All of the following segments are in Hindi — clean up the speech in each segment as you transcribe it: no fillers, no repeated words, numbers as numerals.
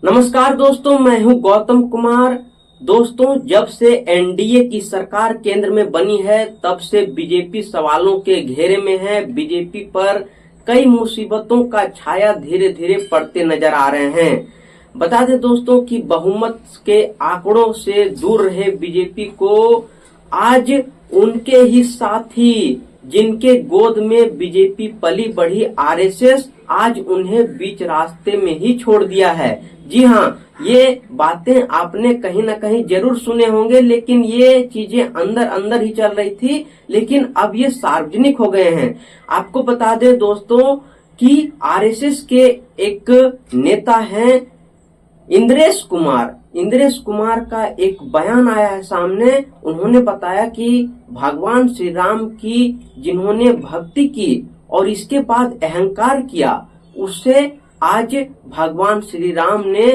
नमस्कार दोस्तों, मैं हूं गौतम कुमार। दोस्तों, जब से एनडीए की सरकार केंद्र में बनी है तब से बीजेपी सवालों के घेरे में है। बीजेपी पर कई मुसीबतों का छाया धीरे धीरे पड़ते नजर आ रहे हैं। बता दें दोस्तों कि बहुमत के आंकड़ों से दूर रहे बीजेपी को आज उनके ही साथी, जिनके गोद में बीजेपी पली बढ़ी आरएसएस, आज उन्हें बीच रास्ते में ही छोड़ दिया है। जी हाँ, ये बातें आपने कहीं ना कहीं जरूर सुने होंगे, लेकिन ये चीजें अंदर अंदर ही चल रही थी, लेकिन अब ये सार्वजनिक हो गए हैं। आपको बता दें दोस्तों कि आरएसएस के एक नेता हैं इंद्रेश कुमार का एक बयान आया है सामने। उन्होंने बताया कि भगवान श्री राम की जिन्होंने भक्ति की और इसके बाद अहंकार किया, उससे आज भगवान श्री राम ने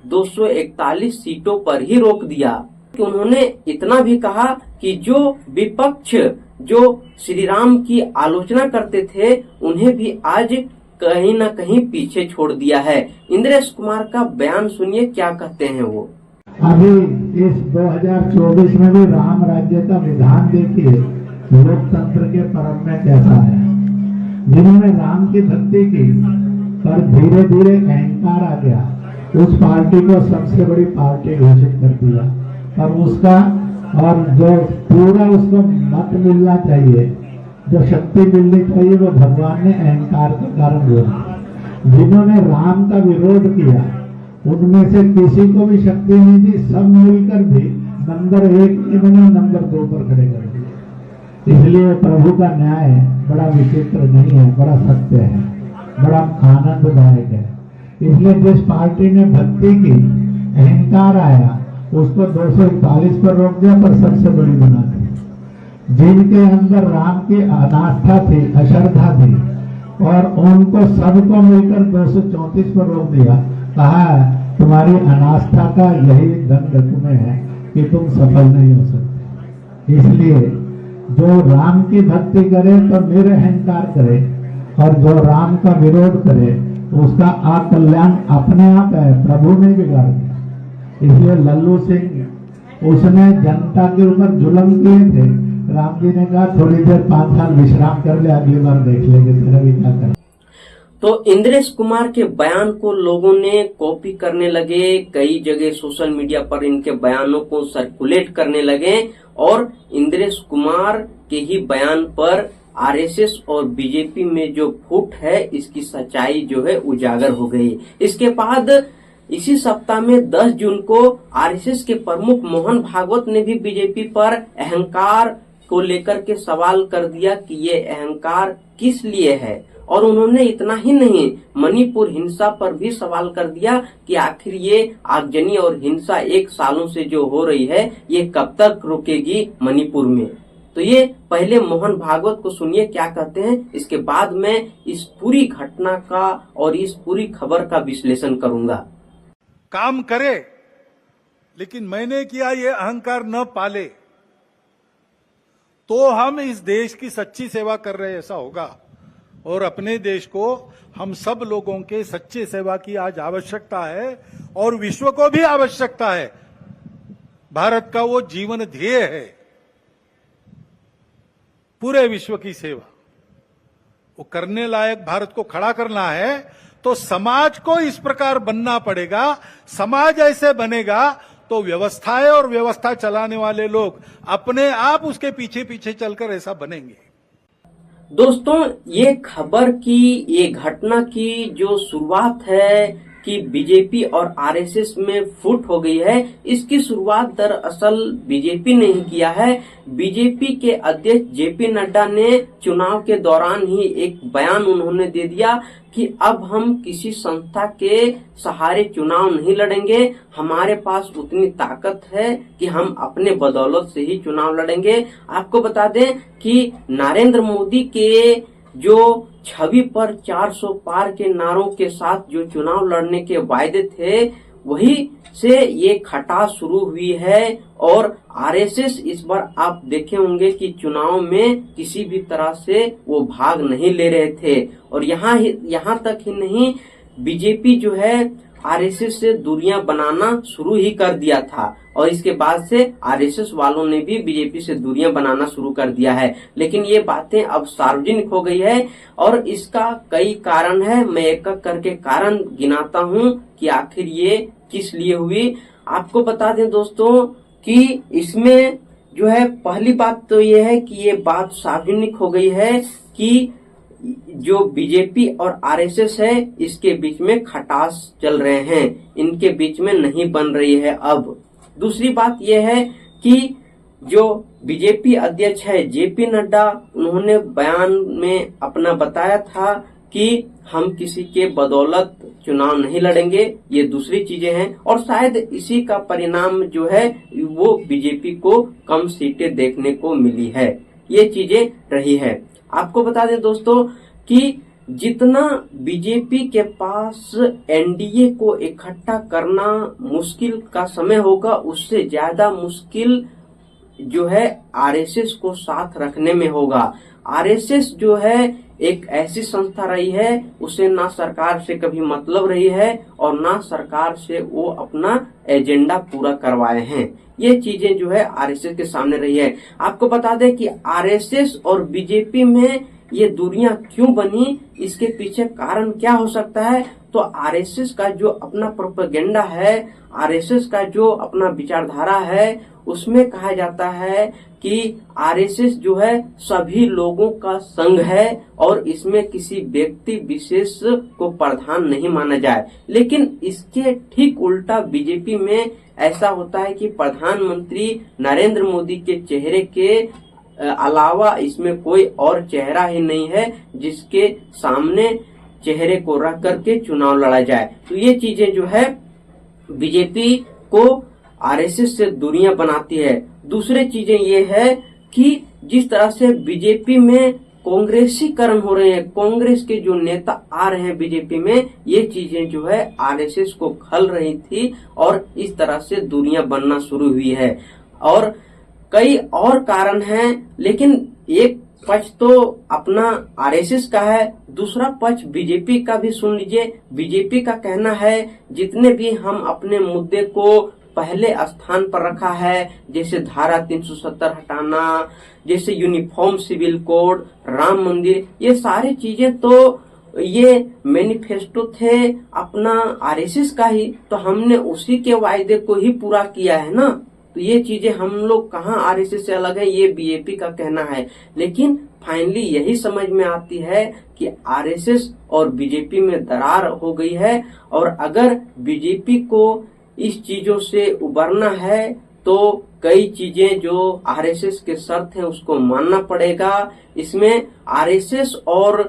241 सीटों पर ही रोक दिया। कि उन्होंने इतना भी कहा कि जो विपक्ष जो श्री राम की आलोचना करते थे, उन्हें भी आज कहीं न कहीं पीछे छोड़ दिया है। इंद्रेश कुमार का बयान सुनिए, क्या कहते हैं वो। अभी इस 2024 में भी राम राज्य का विधान देखिए, लोकतंत्र के परम में कैसा है। जिन्होंने राम की भक्ति की पर धीरे धीरे अहंकार आ गया, उस पार्टी को सबसे बड़ी पार्टी घोषित कर दिया। पर उसका और जो पूरा उसको मत मिलना चाहिए, जो शक्ति मिलनी चाहिए, वो भगवान ने अहंकार के कारण हुआ। जिन्होंने राम का विरोध किया, उनमें से किसी को भी शक्ति नहीं थी। सब मिलकर भी नंबर 1 इन्होंने नंबर 2 पर खड़े कर दिए। इसलिए प्रभु का न्याय बड़ा विचित्र नहीं है, बड़ा सत्य है, बड़ा आनंददायक है। इसलिए जिस पार्टी ने भक्ति की, अहंकार आया, उसको 241 पर रोक दिया, पर सबसे बड़ी बना दी। जिनके अंदर राम की अनास्था थी, अश्रद्धा थी, और उनको सबको मिलकर 234 पर रोक दिया। कहा तुम्हारी अनास्था का यही दंड तुम्हें है कि तुम सफल नहीं हो सकते। इसलिए जो राम की भक्ति करे तो निरअहंकार करे, और जो राम का विरोध करे उसका अकल्याण अपने आप है, प्रभु ने बिगाड़ दिया। इसलिए लल्लू सिंह, उसने जनता के ऊपर जुल्म किए थे। राम जी ने कहा थोड़ी देर 5 साल विश्राम कर ले, अगली बार देख लेंगे तेरा भी क्या कर। तो इंद्रेश कुमार के बयान को लोगों ने कॉपी करने लगे, कई जगह सोशल मीडिया पर इनके बयानों को सर्कुलेट करने लगे, और इंद्रेश कुमार के ही बयान पर आरएसएस और बीजेपी में जो फूट है, इसकी सच्चाई जो है उजागर हो गई। इसके बाद इसी सप्ताह में 10 जून को आरएसएस के प्रमुख मोहन भागवत ने भी बीजेपी पर अहंकार को लेकर के सवाल कर दिया कि ये अहंकार किस लिए है। और उन्होंने इतना ही नहीं, मणिपुर हिंसा पर भी सवाल कर दिया कि आखिर ये आगजनी और हिंसा 1 सालों से जो हो रही है, ये कब तक रुकेगी मणिपुर में। तो ये पहले मोहन भागवत को सुनिए क्या कहते हैं, इसके बाद मैं इस पूरी घटना का और इस पूरी खबर का विश्लेषण करूंगा। काम करे, लेकिन मैंने किया ये अहंकार न पाले, तो हम इस देश की सच्ची सेवा कर रहे ऐसा होगा। और अपने देश को, हम सब लोगों के सच्चे सेवा की आज आवश्यकता है, और विश्व को भी आवश्यकता है। भारत का वो जीवन ध्येय है, पूरे विश्व की सेवा। वो करने लायक भारत को खड़ा करना है, तो समाज को इस प्रकार बनना पड़ेगा। समाज ऐसे बनेगा तो व्यवस्थाएं और व्यवस्था चलाने वाले लोग अपने आप उसके पीछे पीछे चलकर ऐसा बनेंगे। दोस्तों, ये खबर की, ये घटना की जो शुरुआत है कि बीजेपी और आरएसएस में फूट हो गई है, इसकी शुरुआत दरअसल बीजेपी ने ही किया है। बीजेपी के अध्यक्ष जेपी नड्डा ने चुनाव के दौरान ही एक बयान उन्होंने दे दिया कि अब हम किसी संस्था के सहारे चुनाव नहीं लड़ेंगे, हमारे पास उतनी ताकत है कि हम अपने बदौलत से ही चुनाव लड़ेंगे। आपको बता दें कि नरेंद्र मोदी के जो छवि पर 400 पार के नारों के साथ जो चुनाव लड़ने के वायदे थे, वही से ये खटास शुरू हुई है। और आरएसएस इस बार आप देखे होंगे कि चुनाव में किसी भी तरह से वो भाग नहीं ले रहे थे। और यहाँ तक ही नहीं, बीजेपी जो है आरएसएस से दूरियां बनाना शुरू ही कर दिया था और इसके बाद से आरएसएस वालों ने भी बीजेपी से दूरियां बनाना शुरू कर दिया है। लेकिन ये बातें अब सार्वजनिक हो गई है और इसका कई कारण है। मैं एक एक करके कारण गिनाता हूं कि आखिर ये किस लिए हुई। आपको बता दें दोस्तों कि इसमें जो है पहली बात तो ये है कि ये बात सार्वजनिक हो गई है कि जो बीजेपी और आरएसएस है इसके बीच में खटास चल रहे हैं, इनके बीच में नहीं बन रही है अब। दूसरी बात यह है कि जो बीजेपी अध्यक्ष है जेपी नड्डा, उन्होंने बयान में अपना बताया था कि हम किसी के बदौलत चुनाव नहीं लड़ेंगे, ये दूसरी चीजें हैं और शायद इसी का परिणाम जो है वो बीजेपी को कम सीटें देखने को मिली है, ये चीजें रही है। आपको बता दें दोस्तों कि जितना बीजेपी के पास एनडीए को इकट्ठा करना मुश्किल का समय होगा, उससे ज्यादा मुश्किल जो है आरएसएस को साथ रखने में होगा। आरएसएस जो है एक ऐसी संस्था रही है, उसे ना सरकार से कभी मतलब रही है और ना सरकार से वो अपना एजेंडा पूरा करवाए हैं। ये चीजें जो है आरएसएस के सामने रही है। आपको बता दें कि आरएसएस और बीजेपी में ये दूरियां क्यों बनी, इसके पीछे कारण क्या हो सकता है। तो आरएसएस का जो अपना प्रोपेगेंडा है, आरएसएस का जो अपना विचारधारा है, उसमें कहा जाता है कि आरएसएस जो है सभी लोगों का संघ है और इसमें किसी व्यक्ति विशेष को प्रधान नहीं माना जाए। लेकिन इसके ठीक उल्टा बीजेपी में ऐसा होता है कि प्रधानमंत्री नरेंद्र मोदी के चेहरे के अलावा इसमें कोई और चेहरा ही नहीं है जिसके सामने चेहरे को रख करके चुनाव लड़ा जाए। तो ये चीजें जो है बीजेपी को आरएसएस से दूरियां बनाती है। दूसरी चीजें ये है कि जिस तरह से बीजेपी में कांग्रेसीकरण हो रहे हैं, कांग्रेस के जो नेता आ रहे हैं बीजेपी में, ये चीजें जो है आरएसएस को खल रही थी और इस तरह से दूरियां बनना शुरू हुई है। और कई और कारण हैं, लेकिन एक पक्ष तो अपना आरएसएस का है, दूसरा पक्ष बीजेपी का भी सुन लीजिए। बीजेपी का कहना है जितने भी हम अपने मुद्दे को पहले स्थान पर रखा है, जैसे धारा 370 हटाना, जैसे यूनिफॉर्म सिविल कोड, राम मंदिर, ये सारी चीजें तो ये मैनिफेस्टो थे अपना आरएसएस का ही, तो हमने उसी के वायदे को ही पूरा किया है ना। तो ये चीजें हम लोग कहाँ आरएसएस से अलग है, ये बीजेपी का कहना है। लेकिन फाइनली यही समझ में आती है कि आरएसएस और बीजेपी में दरार हो गई है और अगर बीजेपी को इस चीजों से उबरना है तो कई चीजें जो आरएसएस के शर्त है उसको मानना पड़ेगा। इसमें आरएसएस और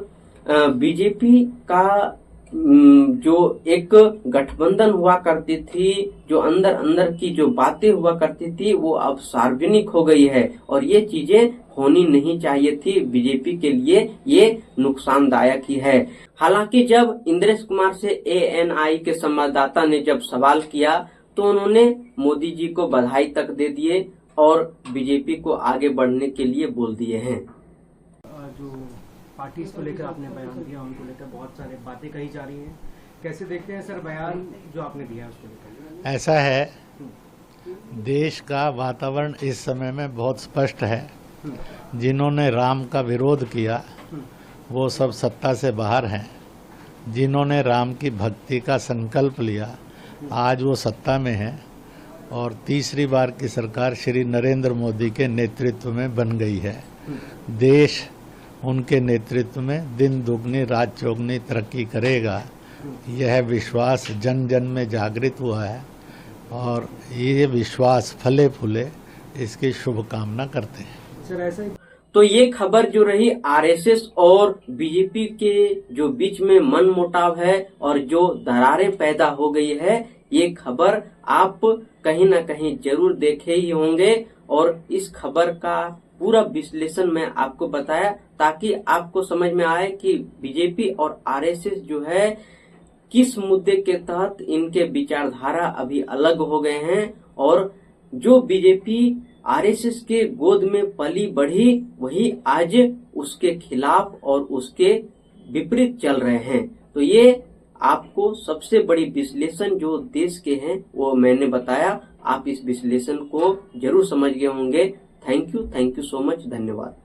बीजेपी का जो एक गठबंधन हुआ करती थी, जो अंदर अंदर की जो बातें हुआ करती थी, वो अब सार्वजनिक हो गई है और ये चीजें होनी नहीं चाहिए थी। बीजेपी के लिए ये नुकसानदायक ही है। हालांकि जब इंद्रेश कुमार से एएनआई के संवाददाता ने जब सवाल किया तो उन्होंने मोदी जी को बधाई तक दे दिए और बीजेपी को आगे बढ़ने के लिए बोल दिए हैं। जो पार्टीज को लेकर आपने बयान दिया, उनको लेकर बहुत सारी बातें कही जा रही हैं, कैसे देखते हैं सर बयान जो आपने दिया उसको लेकर? ऐसा है, देश का वातावरण इस समय में बहुत स्पष्ट है। जिन्होंने राम का विरोध किया वो सब सत्ता से बाहर हैं। जिन्होंने राम की भक्ति का संकल्प लिया आज वो सत्ता में है और तीसरी बार की सरकार श्री नरेंद्र मोदी के नेतृत्व में बन गई है। देश उनके नेतृत्व में दिन दुगनी रात चौगनी तरक्की करेगा, यह विश्वास जन जन में जागृत हुआ है और ये विश्वास फले फूले, इसकी शुभकामना करते हैं। सर ऐसा ही तो ये खबर जो रही आरएसएस और बीजेपी के जो बीच में मनमुटाव है और जो दरारें पैदा हो गई है, ये खबर आप कहीं ना कहीं जरूर देखे ही होंगे और इस खबर का पूरा विश्लेषण मैं आपको बताया ताकि आपको समझ में आए कि बीजेपी और आरएसएस जो है किस मुद्दे के तहत इनके विचारधारा अभी अलग हो गए हैं और जो बीजेपी आरएसएस के गोद में पली बढ़ी वही आज उसके खिलाफ और उसके विपरीत चल रहे हैं। तो ये आपको सबसे बड़ी विश्लेषण जो देश के हैं वो मैंने बताया। आप इस विश्लेषण को जरूर समझ गए होंगे। थैंक यू सो मच, धन्यवाद।